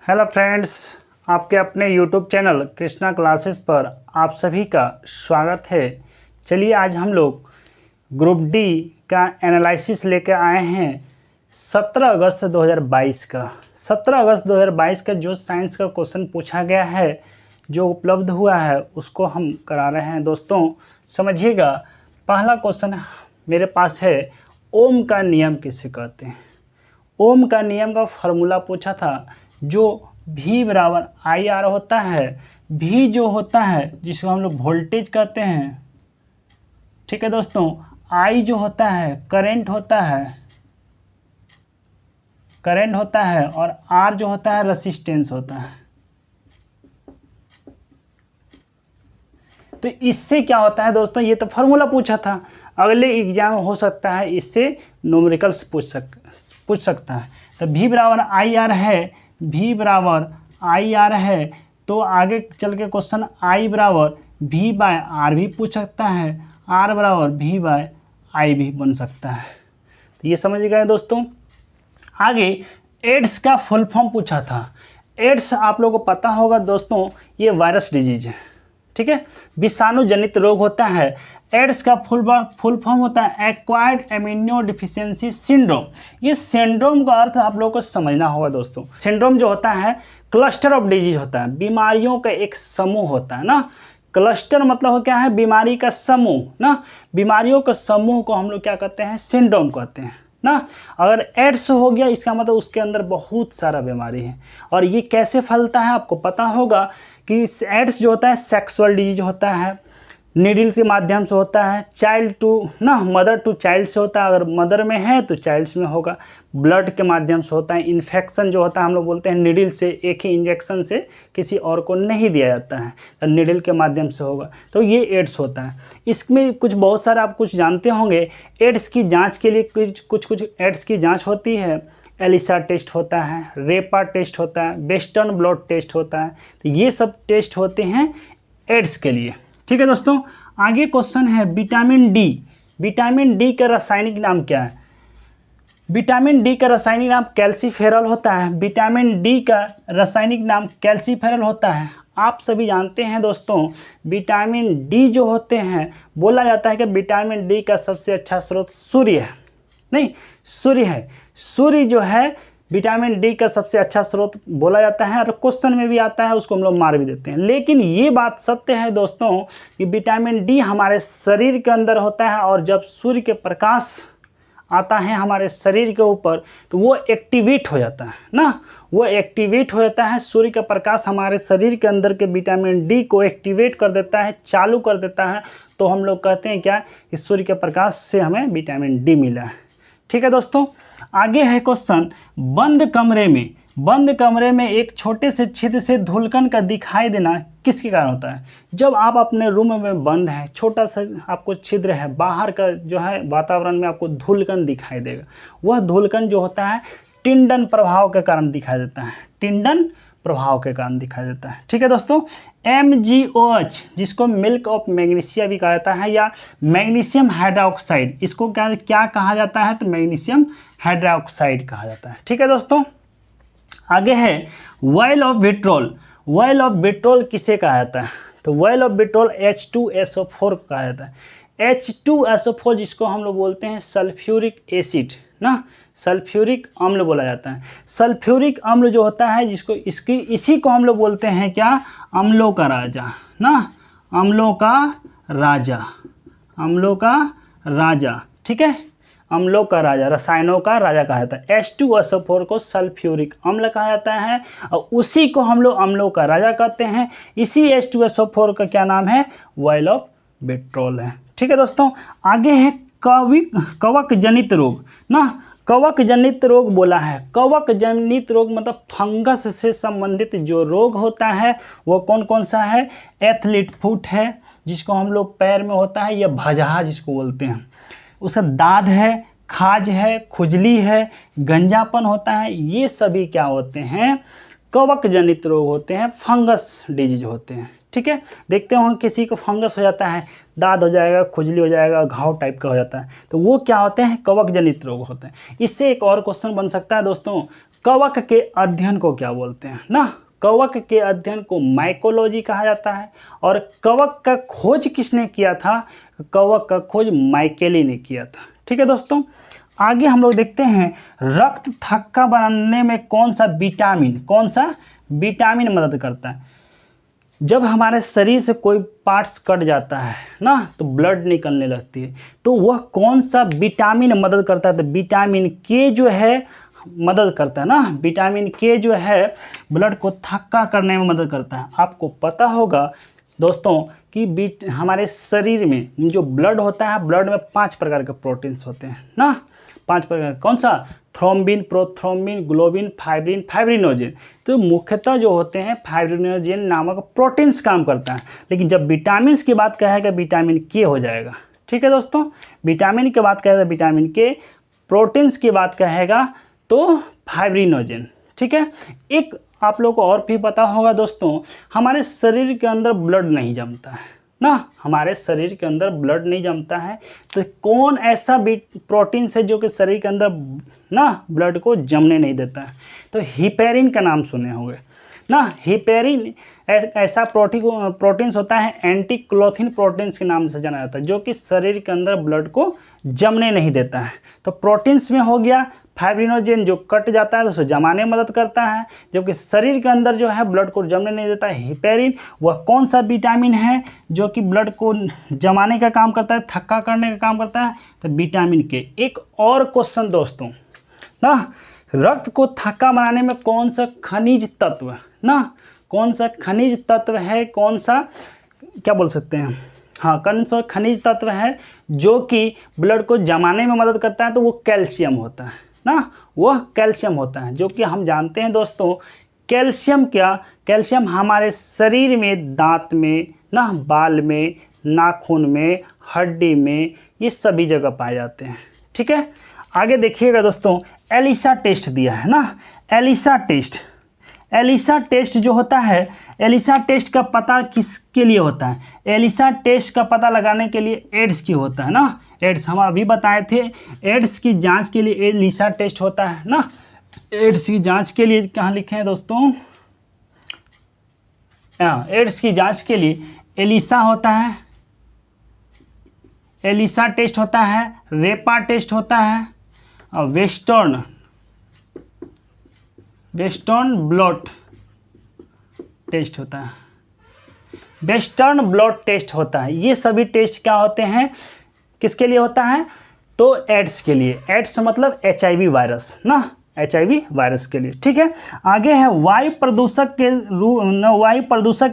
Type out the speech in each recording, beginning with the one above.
Hello friends, आपके अपने YouTube channel Krishna classes पर आप सभी का स्वागत है। चलिए आज हम लोग ग्रुप डी का एनालिसिस लेकर आए हैं 17 अगस्त 2022 का। 17 अगस्त 2022 का जो साइंस का क्वेश्चन पूछा गया है, जो उपलब्ध हुआ है, उसको हम करा रहे हैं। दोस्तों समझिएगा, पहला क्वेश्चन मेरे पास है, ओम का नियम किसे कहते हैं। ओम का नियम का फॉर्मूला पूछा था, जो V बराबर आई आर होता है। V जो होता है जिसको हम लोग वोल्टेज कहते हैं, ठीक है दोस्तों। I जो होता है करंट होता है और R जो होता है रेसिस्टेंस होता है। तो इससे क्या होता है दोस्तों, ये तो फार्मूला पूछा था। अगले एग्जाम हो सकता है इससे न्यूमेरिकल्स पूछ सकता है। तो V बराबर आई आर है, V बराबर आई आर है, तो आगे चल के क्वेश्चन I बराबर V बाय आर भी पूछ सकता है, R बराबर V बाय आई भी बन सकता है। तो ये समझ गए दोस्तों। आगे एड्स का फुल फॉर्म पूछा था। एड्स आप लोगों को पता होगा दोस्तों, ये वायरस डिजीज है, ठीक है, विषाणु जनित रोग होता है। एड्स का फुल फॉर्म होता है एक्वायर्ड इम्यूनो डिफिशियंसी सिंड्रोम। ये सिंड्रोम का अर्थ आप लोगों को समझना होगा दोस्तों। सिंड्रोम जो होता है क्लस्टर ऑफ डिजीज होता है, बीमारियों का एक समूह होता है ना। क्लस्टर मतलब क्या है, बीमारी का समूह ना। बीमारियों का समूह को हम लोग क्या कहते हैं, सिंड्रोम कहते हैं ना। अगर एड्स हो गया, इसका मतलब उसके अंदर बहुत सारा बीमारी है। और ये कैसे फैलता है आपको पता होगा कि एड्स जो होता है सेक्सुअल डिजीज होता है, नीडल के माध्यम से होता है, चाइल्ड टू ना मदर टू चाइल्ड से होता है। अगर मदर में है तो चाइल्ड्स में होगा। ब्लड के माध्यम से होता है। इन्फेक्शन जो होता है हम लोग बोलते हैं नीडल से, एक ही इंजेक्शन से किसी और को नहीं दिया जाता है, तो नीडल के माध्यम से होगा। तो ये एड्स होता है। इसमें कुछ बहुत सारा आप कुछ जानते होंगे। एड्स की जाँच के लिए कुछ एड्स की जाँच होती है। एलिसा टेस्ट होता है, रेपा टेस्ट होता है, वेस्टर्न ब्लड टेस्ट होता है। तो ये सब टेस्ट होते हैं एड्स के लिए, ठीक है दोस्तों। आगे क्वेश्चन है विटामिन डी। विटामिन डी का रासायनिक नाम क्या है। विटामिन डी का रासायनिक नाम कैल्सीफेरल होता है। विटामिन डी का रासायनिक नाम कैल्सीफेरल होता है। आप सभी जानते हैं दोस्तों, विटामिन डी जो होते हैं, बोला जाता है कि विटामिन डी का सबसे अच्छा स्रोत सूर्य है। नहीं, सूर्य है। सूर्य जो है विटामिन डी का सबसे अच्छा स्रोत बोला जाता है, और क्वेश्चन में भी आता है, उसको हम लोग मार भी देते हैं। लेकिन ये बात सत्य है दोस्तों कि विटामिन डी हमारे शरीर के अंदर होता है, और जब सूर्य के प्रकाश आता है हमारे शरीर के ऊपर तो वो एक्टिवेट हो जाता है ना। वो एक्टिवेट हो जाता है। सूर्य का प्रकाश हमारे शरीर के अंदर के विटामिन डी को एक्टिवेट कर देता है, चालू कर देता है। तो हम लोग कहते हैं क्या, कि सूर्य के प्रकाश से हमें विटामिन डी मिला है, ठीक है दोस्तों। आगे है क्वेश्चन, बंद कमरे में एक छोटे से छिद्र से धूलकण का दिखाई देना किसके कारण होता है। जब आप अपने रूम में बंद हैं, छोटा सा आपको छिद्र है, बाहर का जो है वातावरण में आपको धूलकण दिखाई देगा। वह धूलकण जो होता है टिंडन प्रभाव के कारण दिखाई देता है। टिंडन प्रभाव के कारण दिखाई देता है, ठीक है दोस्तों। MgOH जिसको मिल्क ऑफ मैग्नीशिया भी कहा जाता है, या मैग्नीशियम हाइड्रोक्साइड, इसको क्या कहा जाता है, तो मैग्नीशियम हाइड्रोक्साइड कहा जाता है, ठीक है दोस्तों। आगे है oil of vitriol. Oil of vitriol किसे कहा जाता है, तो ऑयल ऑफ विट्रोल H2SO4 कहा जाता है। H2SO4 जिसको हम लोग बोलते हैं सल्फ्यूरिक एसिड ना, सल्फ्यूरिक अम्ल बोला जाता है। सल्फ्यूरिक अम्ल जो होता है, जिसको इसी को हम लोग बोलते हैं क्या, अम्लों का राजा ना, अम्लों का राजा, ठीक है, अम्लों का राजा, रसायनों का राजा कहा जाता है। H2SO4 को सल्फ्यूरिक अम्ल कहा जाता है, और उसी को हम लोग अम्लों का राजा कहते हैं। इसी H2SO4 का क्या नाम है, ऑयल ऑफ विट्रोल है, ठीक है दोस्तों। आगे है कवक जनित रोग ना। कवक जनित रोग बोला है। कवक जनित रोग मतलब फंगस से संबंधित जो रोग होता है वो कौन कौन सा है। एथलीट फुट है, जिसको हम लोग पैर में होता है, या भजहा जिसको बोलते हैं, उसका दाद है, खाज है, खुजली है, गंजापन होता है। ये सभी क्या होते हैं, कवक जनित रोग होते हैं, फंगस डिजीज होते हैं, ठीक है। देखते हो किसी को फंगस हो जाता है, दाद हो जाएगा, खुजली हो जाएगा, घाव टाइप का हो जाता है, तो वो क्या होते हैं, कवक जनित रोग होते हैं। इससे एक और क्वेश्चन बन सकता है दोस्तों, कवक के अध्ययन को क्या बोलते हैं ना, कवक के अध्ययन को माइकोलॉजी कहा जाता है। और कवक का खोज किसने किया था, कवक का खोज माइकेली ने किया था। ठीक है दोस्तों, आगे हम लोग देखते हैं रक्त थक्का बनाने में कौन सा विटामिन मदद करता है। जब हमारे शरीर से कोई पार्ट्स कट जाता है ना तो ब्लड निकलने लगती है, तो वह कौन सा विटामिन मदद करता है, तो विटामिन के जो है मदद करता है ना, विटामिन के जो है ब्लड को थक्का करने में मदद करता है। आपको पता होगा दोस्तों कि हमारे शरीर में जो ब्लड होता है, ब्लड में 5 प्रकार के प्रोटीन्स होते हैं ना, 5 प्रकार, कौन सा, thrombin, prothrombin, globin, fibrin, fibrinogen. तो मुख्यतः जो होते हैं फाइब्रिनोजेन नामक प्रोटीन्स काम करता है। लेकिन जब विटामिन की बात कहेगा विटामिन के हो जाएगा। ठीक है दोस्तों, विटामिन की बात कहेगा विटामिन के, प्रोटीन्स की बात कहेगा तो फाइब्रिनोजेन। ठीक है, एक आप लोग को और भी पता होगा दोस्तों, हमारे शरीर के अंदर ब्लड नहीं जमता है ना, हमारे शरीर के अंदर ब्लड नहीं जमता है, तो कौन ऐसा प्रोटीन है जो कि शरीर के अंदर ना ब्लड को जमने नहीं देता है, तो हिपेरिन का नाम सुने होंगे ना। हिपेरिन ऐसा प्रोटीन्स होता है, एंटीक्लोथिन प्रोटीन्स के नाम से जाना जाता है, जो कि शरीर के अंदर ब्लड को जमने नहीं देता है। तो प्रोटीन्स में हो गया फाइब्रिनोजेन, जो कट जाता है तो उसे जमाने में मदद करता है, जबकि शरीर के अंदर जो है ब्लड को जमने नहीं देता है हिपेरिन। वह कौन सा विटामिन है जो कि ब्लड को जमाने का काम करता है, थक्का करने का काम करता है, तो विटामिन के। एक और क्वेश्चन दोस्तों ना, रक्त को थक्का बनाने में कौन सा खनिज तत्व ना, कौन सा खनिज तत्व है, कौन सा क्या बोल सकते हैं, हाँ कौन सा खनिज तत्व है जो कि ब्लड को जमाने में मदद करता है, तो वो कैल्शियम होता है ना, वह कैल्शियम होता है, जो कि हम जानते हैं दोस्तों। कैल्शियम क्या, कैल्शियम हमारे शरीर में, दांत में ना, बाल में, नाखून में, हड्डी में, ये सभी जगह पाए जाते हैं। ठीक है, आगे देखिएगा दोस्तों, एलिसा टेस्ट दिया है ना, एलिसा टेस्ट जो होता है, एलिसा टेस्ट का पता किसके लिए होता है, एलिसा टेस्ट का पता लगाने के लिए एड्स की होता है ना, एड्स हम अभी बताए थे, एड्स की जांच के लिए एलिसा टेस्ट होता है ना। एड्स की जांच के लिए कहाँ लिखे हैं दोस्तों, एड्स की जांच के लिए एलिसा होता है, एलिसा टेस्ट होता है, रेपा टेस्ट होता है, और वेस्टर्न ब्लॉट टेस्ट होता है, वेस्टर्न ब्लॉट टेस्ट होता है। ये सभी टेस्ट क्या होते हैं, किसके लिए होता है, तो एड्स के लिए, एड्स मतलब HIV वायरस ना, HIV वायरस के लिए। ठीक है, आगे है वायु प्रदूषक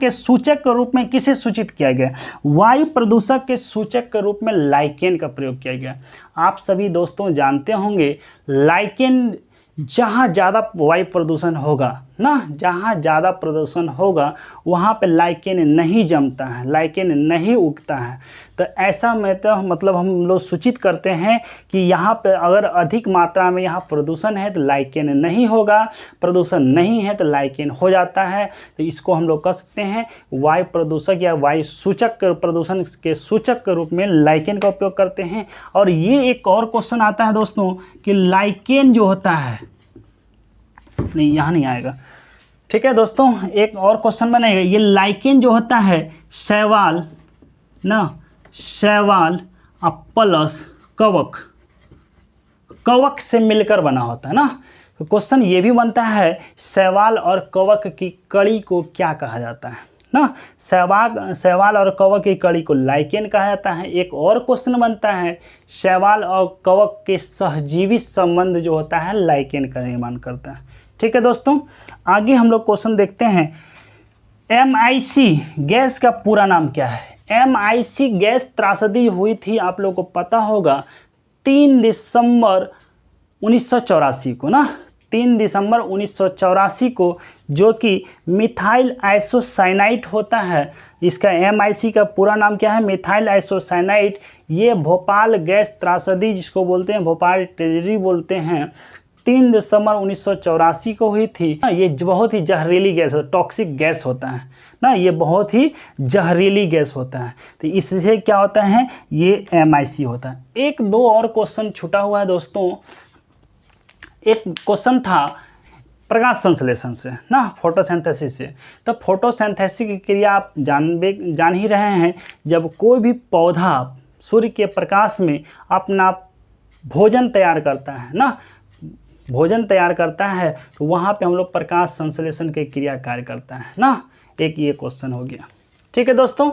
के सूचक के रूप में किसे सूचित किया गया, वायु प्रदूषक के सूचक के रूप में लाइकेन का प्रयोग किया गया। आप सभी दोस्तों जानते होंगे लाइकेन, जहाँ ज़्यादा वायु प्रदूषण होगा ना, जहाँ ज़्यादा प्रदूषण होगा वहाँ पे लाइकेन नहीं जमता है, लाइकेन नहीं उगता है। तो ऐसा में तो मतलब हम लोग सूचित करते हैं कि यहाँ पे अगर अधिक मात्रा में यहाँ प्रदूषण है तो लाइकेन नहीं होगा, प्रदूषण नहीं है तो लाइकेन हो जाता है। तो इसको हम लोग कह सकते हैं वायु प्रदूषक या वायु सूचक, प्रदूषण के सूचक के रूप में लाइकेन का उपयोग करते हैं। और ये एक और क्वेश्चन आता है दोस्तों कि लाइकेन जो होता है, नहीं यहाँ नहीं आएगा। ठीक है दोस्तों, एक और क्वेश्चन बनेगा, ये लाइकेन जो होता है शैवाल ना, शैवाल प्लस कवक से मिलकर बना होता है ना। तो क्वेश्चन ये भी बनता है शैवाल और कवक की कड़ी को क्या कहा जाता है ना, शैवाल और कवक की कड़ी को लाइकेन कहा जाता है। एक और क्वेश्चन बनता है शैवाल और कवक के सहजीवी संबंध जो होता है लाइकेन का निर्माण करता है। ठीक है दोस्तों, आगे हम लोग क्वेश्चन देखते हैं, MIC गैस का पूरा नाम क्या है। MIC गैस त्रासदी हुई थी, आप लोगों को पता होगा 3 दिसंबर 1984 को ना, 3 दिसंबर 1984 को, जो कि मिथाइल आइसोसाइनाइट होता है। इसका MIC का पूरा नाम क्या है, मिथाइल आइसोसाइनाइट। ये भोपाल गैस त्रासदी जिसको बोलते हैं, भोपाल ट्रेजेडी बोलते हैं, 3 दिसंबर 1984 को हुई थी। ये बहुत ही जहरीली गैस है, टॉक्सिक गैस होता है ना, ये बहुत ही जहरीली गैस होता है। तो इससे क्या होता है, ये MIC होता है। एक दो और क्वेश्चन छूटा हुआ है दोस्तों। एक क्वेश्चन था प्रकाश संश्लेषण से ना, फोटोसिंथेसिस से। तो फोटोसिंथेसिस की क्रिया आप जान ही रहे हैं, जब कोई भी पौधा सूर्य के प्रकाश में अपना भोजन तैयार करता है ना, भोजन तैयार करता है, तो वहाँ पे हम लोग प्रकाश संश्लेषण की क्रिया कार्य करता है ना। एक ये क्वेश्चन हो गया। ठीक है दोस्तों।